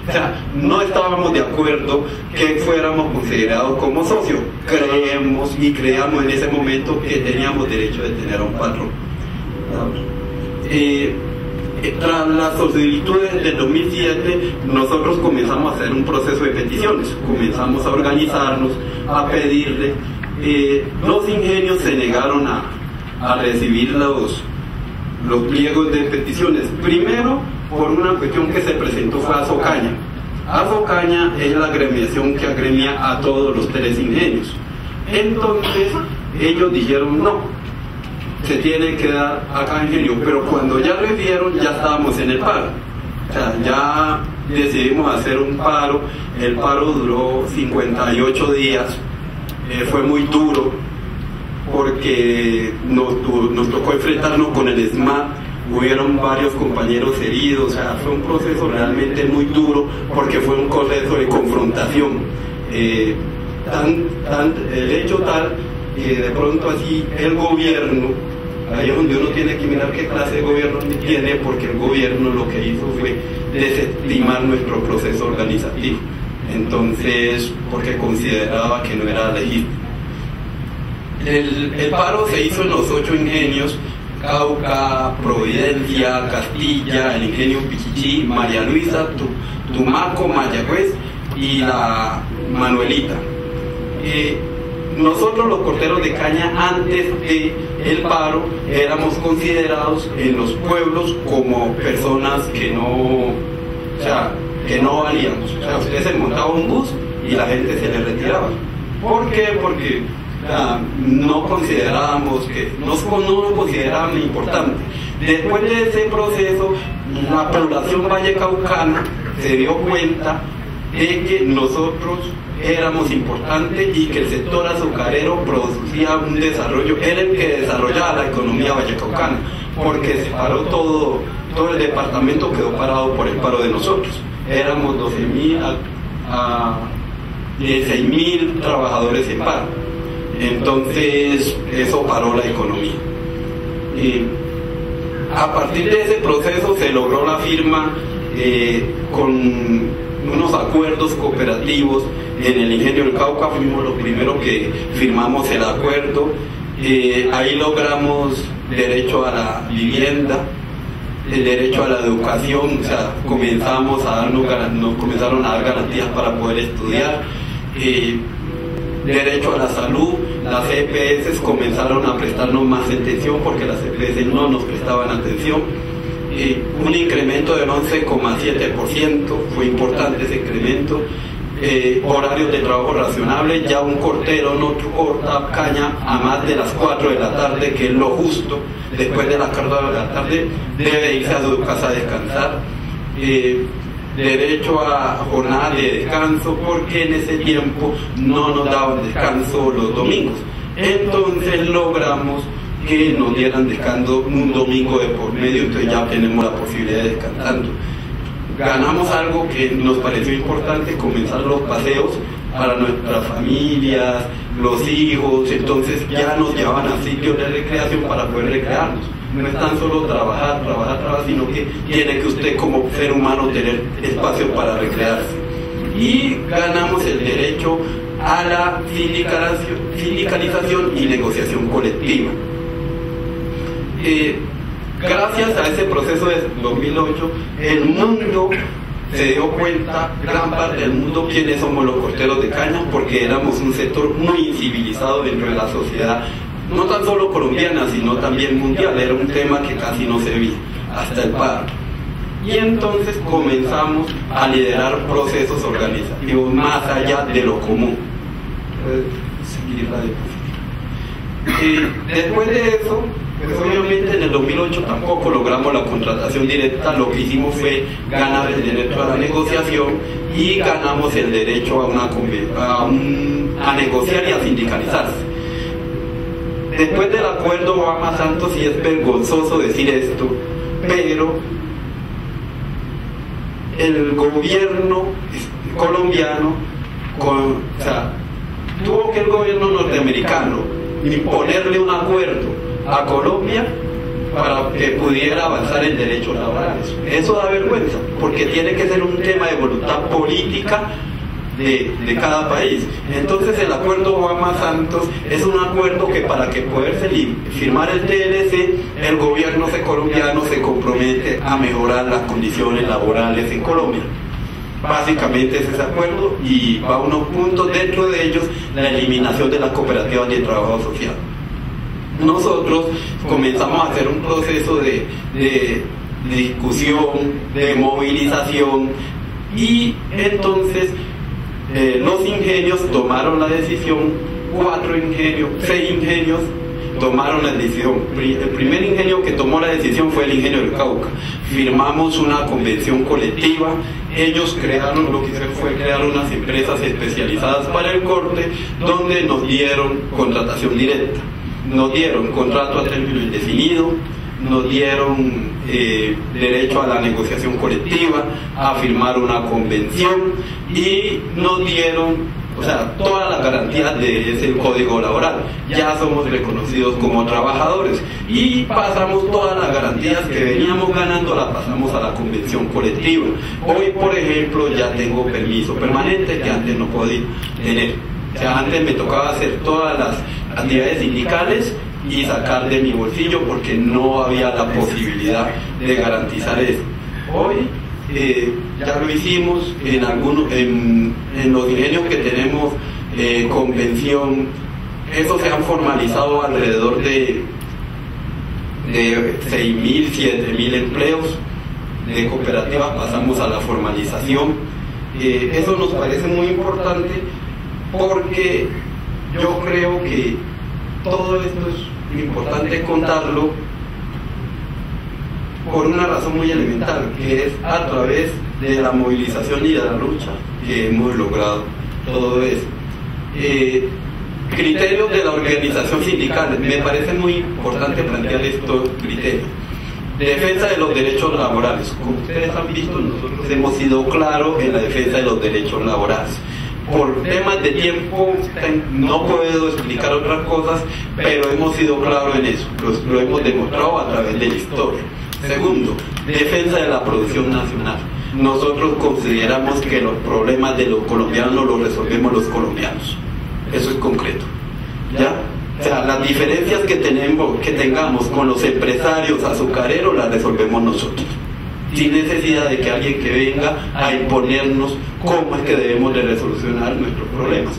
O sea, no estábamos de acuerdo que fuéramos considerados como socios. Creemos y creíamos en ese momento que teníamos derecho de tener a un patrón. Tras las solicitudes del 2007, nosotros comenzamos a hacer un proceso de peticiones, comenzamos a organizarnos, a pedirle. Los ingenios se negaron a recibir los pliegos de peticiones. Primero, por una cuestión que se presentó fue Azocaña. Azocaña es la agremiación que agremia a todos los 3 ingenios. Entonces, ellos dijeron no, se tiene que dar a cada ingenio, pero cuando ya lo dieron ya estábamos en el paro. O sea, ya decidimos hacer un paro. El paro duró 58 días, fue muy duro porque nos tocó enfrentarnos con el SMAT, hubieron varios compañeros heridos. O sea, fue un proceso realmente muy duro porque fue un proceso de confrontación, el hecho tal que de pronto así el gobierno, ahí es donde uno tiene que mirar qué clase de gobierno tiene, porque el gobierno lo que hizo fue desestimar nuestro proceso organizativo, entonces porque consideraba que no era legítimo. El paro se hizo en los 8 ingenios: Cauca, Providencia, Castilla, el ingenio Pichichi, María Luisa, Tumaco, Mayagüez y la Manuelita. Nosotros los corteros de caña, antes del paro, éramos considerados en los pueblos como personas que no valíamos. O sea, usted se montaba un bus y la gente se le retiraba. ¿Por qué? Porque no considerábamos no nos consideraban importante. Después de ese proceso, la población vallecaucana se dio cuenta de que nosotros éramos importantes y que el sector azucarero producía un desarrollo, era el que desarrollaba la economía vallecaucana, porque se paró todo el departamento quedó parado por el paro de nosotros. Éramos 12.000 a 16.000 trabajadores en paro. Entonces eso paró la economía. A partir de ese proceso se logró la firma con unos acuerdos cooperativos. En el ingenio del Cauca fuimos los primeros que firmamos el acuerdo. Ahí logramos derecho a la vivienda, el derecho a la educación. O sea, nos comenzaron a dar garantías para poder estudiar. Derecho a la salud, las EPS comenzaron a prestarnos más atención porque las EPS no nos prestaban atención. Un incremento del 11,7%, fue importante ese incremento. Horarios de trabajo razonables, ya un cortero no corta caña a más de las 4 de la tarde, que es lo justo. Después de las 4 de la tarde debe irse a su casa a descansar. Derecho a jornada de descanso, porque en ese tiempo no nos daban descanso los domingos. Entonces logramos que nos dieran descanso un domingo de por medio, entonces ya tenemos la posibilidad de descansando. Ganamos algo que nos pareció importante: comenzar los paseos para nuestras familias, los hijos. Entonces ya nos llevaban a sitios de recreación para poder recrearnos. No es tan solo trabajar, sino que tiene que usted como ser humano tener espacio para recrearse. Y ganamos el derecho a la sindicalización y negociación colectiva. Gracias a ese proceso de 2008, el mundo se dio cuenta, gran parte del mundo, quiénes somos los corteros de caña, porque éramos un sector muy incivilizado dentro de la sociedad, no tan solo colombiana, sino también mundial. Era un tema que casi no se veía hasta el paro. Y entonces comenzamos a liderar procesos organizativos más allá de lo común. Después de eso, pues obviamente en el 2008 tampoco logramos la contratación directa. Lo que hicimos fue ganar el derecho a la negociación y ganamos el derecho a negociar y a sindicalizarse. Después del acuerdo Obama Santos, y es vergonzoso decir esto, pero el gobierno colombiano, tuvo que el gobierno norteamericano imponerle un acuerdo a Colombia para que pudiera avanzar en derechos laborales. Eso da vergüenza, porque tiene que ser un tema de voluntad política de cada país. Entonces el acuerdo Obama-Santos es un acuerdo que para que poderse firmar el TLC, el gobierno colombiano se compromete a mejorar las condiciones laborales en Colombia. Básicamente es ese acuerdo, y va a unos puntos, dentro de ellos la eliminación de las cooperativas de trabajo social. Nosotros comenzamos a hacer un proceso de discusión, de movilización, y entonces los ingenios tomaron la decisión, 6 ingenios tomaron la decisión. El primer ingenio que tomó la decisión fue el ingenio del Cauca. Firmamos una convención colectiva, ellos crearon, lo que hicieron fue crear unas empresas especializadas para el corte, donde nos dieron contratación directa, nos dieron contrato a término indefinido, nos dieron derecho a la negociación colectiva, a firmar una convención, y nos dieron, o sea, todas las garantías de ese código laboral. Ya somos reconocidos como trabajadores y pasamos todas las garantías que veníamos ganando, las pasamos a la convención colectiva. Hoy, por ejemplo, ya tengo permiso permanente que antes no podía tener. O sea, antes me tocaba hacer todas las actividades sindicales y sacar de mi bolsillo porque no había la posibilidad de garantizar eso. Hoy ya lo hicimos en los ingenios que tenemos convención. Estos se han formalizado alrededor de 6.000, 7.000 empleos de cooperativas. Pasamos a la formalización. Eso nos parece muy importante porque yo creo que todo esto es importante contarlo por una razón muy elemental, que es a través de la movilización y de la lucha que hemos logrado todo eso. Criterios de la organización sindical. Me parece muy importante plantear estos criterios. Defensa de los derechos laborales. Como ustedes han visto, nosotros hemos sido claros en la defensa de los derechos laborales. Por temas de tiempo no puedo explicar otras cosas, pero hemos sido claros en eso. Lo hemos demostrado a través de la historia. Segundo, defensa de la producción nacional. Nosotros consideramos que los problemas de los colombianos los resolvemos los colombianos. Eso es concreto, ¿ya? O sea, las diferencias que tengamos con los empresarios azucareros las resolvemos nosotros, sin necesidad de que alguien que venga a imponernos cómo es que debemos de resolucionar nuestros problemas.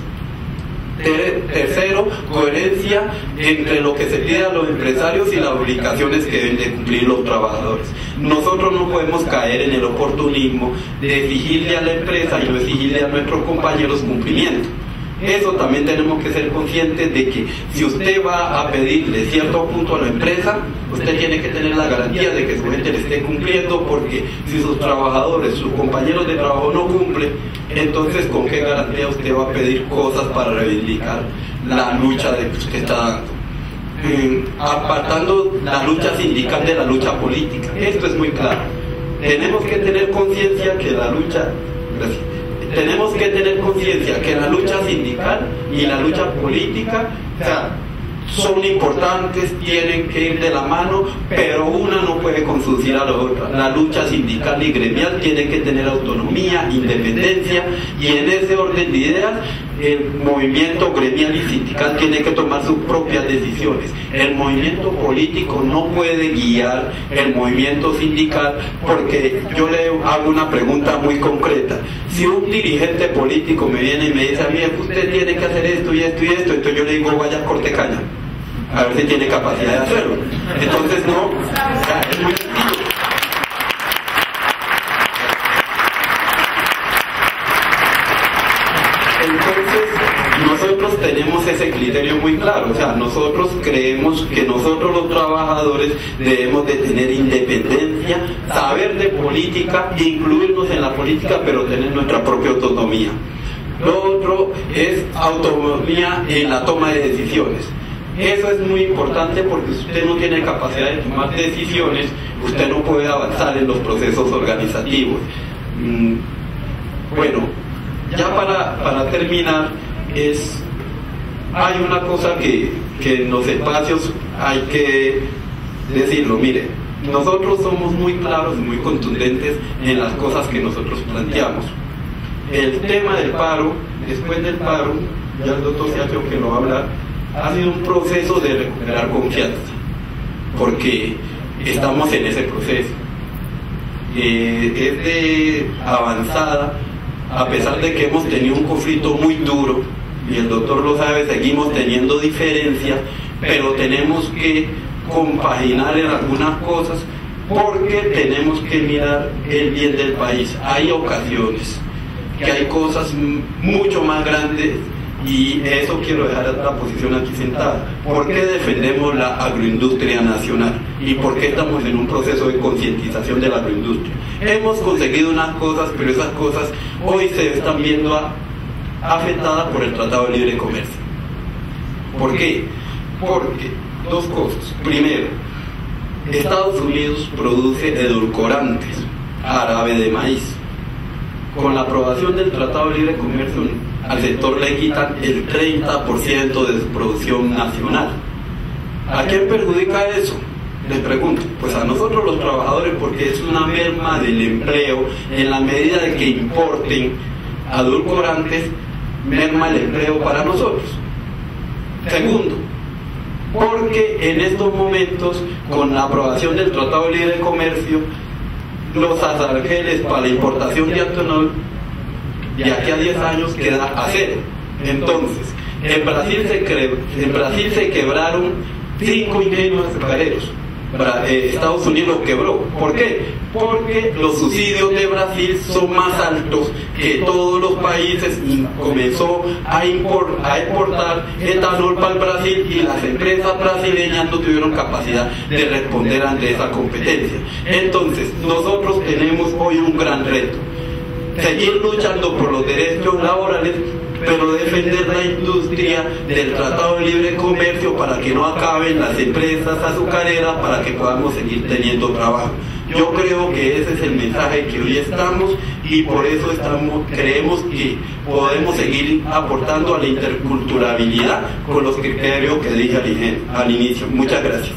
Tercero, coherencia entre lo que se pide a los empresarios y las obligaciones que deben de cumplir los trabajadores. Nosotros no podemos caer en el oportunismo de exigirle a la empresa y no exigirle a nuestros compañeros cumplimiento. Eso también tenemos que ser conscientes de que si usted va a pedirle cierto punto a la empresa, usted tiene que tener la garantía de que su gente le esté cumpliendo, porque si sus trabajadores, sus compañeros de trabajo no cumplen, entonces ¿con qué garantía usted va a pedir cosas para reivindicar la lucha que usted está dando? Apartando la lucha sindical de la lucha política. Esto es muy claro. Tenemos que tener conciencia que la lucha... Tenemos que tener conciencia que la lucha sindical y la lucha política, o sea, son importantes, tienen que ir de la mano, pero una no puede conducir a la otra. La lucha sindical y gremial tiene que tener autonomía, independencia, y en ese orden de ideas el movimiento gremial y sindical tiene que tomar sus propias decisiones. El movimiento político no puede guiar el movimiento sindical, porque yo le hago una pregunta muy concreta. Si un dirigente político me viene y me dice a mí, usted tiene que hacer esto y esto y esto, entonces yo le digo, vaya, corte caña, a ver si tiene capacidad de hacerlo. Entonces no, o sea, es muy sencillo. Entonces nosotros tenemos ese criterio muy claro. O sea, nosotros creemos que nosotros los trabajadores debemos de tener independencia, saber de política, incluirnos en la política, pero tener nuestra propia autonomía. Lo otro es autonomía en la toma de decisiones. Eso es muy importante, porque si usted no tiene capacidad de tomar decisiones, usted no puede avanzar en los procesos organizativos. Bueno, ya para terminar, hay una cosa que en los espacios hay que decirlo, mire, nosotros somos muy claros y muy contundentes en las cosas que nosotros planteamos. El tema del paro, después del paro, ya el doctor Siacho que lo va a hablar, ha sido un proceso de recuperar confianza, porque estamos en ese proceso. Es de avanzada, a pesar de que hemos tenido un conflicto muy duro, y el doctor lo sabe, seguimos teniendo diferencias, pero tenemos que compaginar en algunas cosas, porque tenemos que mirar el bien del país. Hay ocasiones que hay cosas mucho más grandes, y eso quiero dejar la posición aquí sentada. ¿Por qué defendemos la agroindustria nacional? ¿Y por qué estamos en un proceso de concientización de la agroindustria? Hemos conseguido unas cosas, pero esas cosas hoy se están viendo afectadas por el Tratado de Libre Comercio. ¿Por qué? Porque dos cosas. Primero, Estados Unidos produce edulcorantes, árabe de maíz. Con la aprobación del Tratado de Libre Comercio, al sector le quitan el 30% de su producción nacional. ¿A quién perjudica eso? Les pregunto. Pues a nosotros los trabajadores, porque es una merma del empleo. En la medida de que importen edulcorantes, merma el empleo para nosotros. Segundo, porque en estos momentos, con la aprobación del Tratado de Libre Comercio, los aranceles para la importación de etanol de aquí a 10 años queda a cero. Entonces, en Brasil se quebraron 5 ingenios azucareros. Estados Unidos quebró. ¿Por qué? Porque los subsidios de Brasil son más altos que todos los países, y comenzó a exportar etanol para el Brasil, y las empresas brasileñas no tuvieron capacidad de responder ante esa competencia. Entonces, nosotros tenemos hoy un gran reto: seguir luchando por los derechos laborales, pero defender la industria del Tratado de Libre Comercio para que no acaben las empresas azucareras, para que podamos seguir teniendo trabajo. Yo creo que ese es el mensaje que hoy estamos, y por eso creemos que podemos seguir aportando a la interculturalidad con los criterios que dije al inicio. Muchas gracias.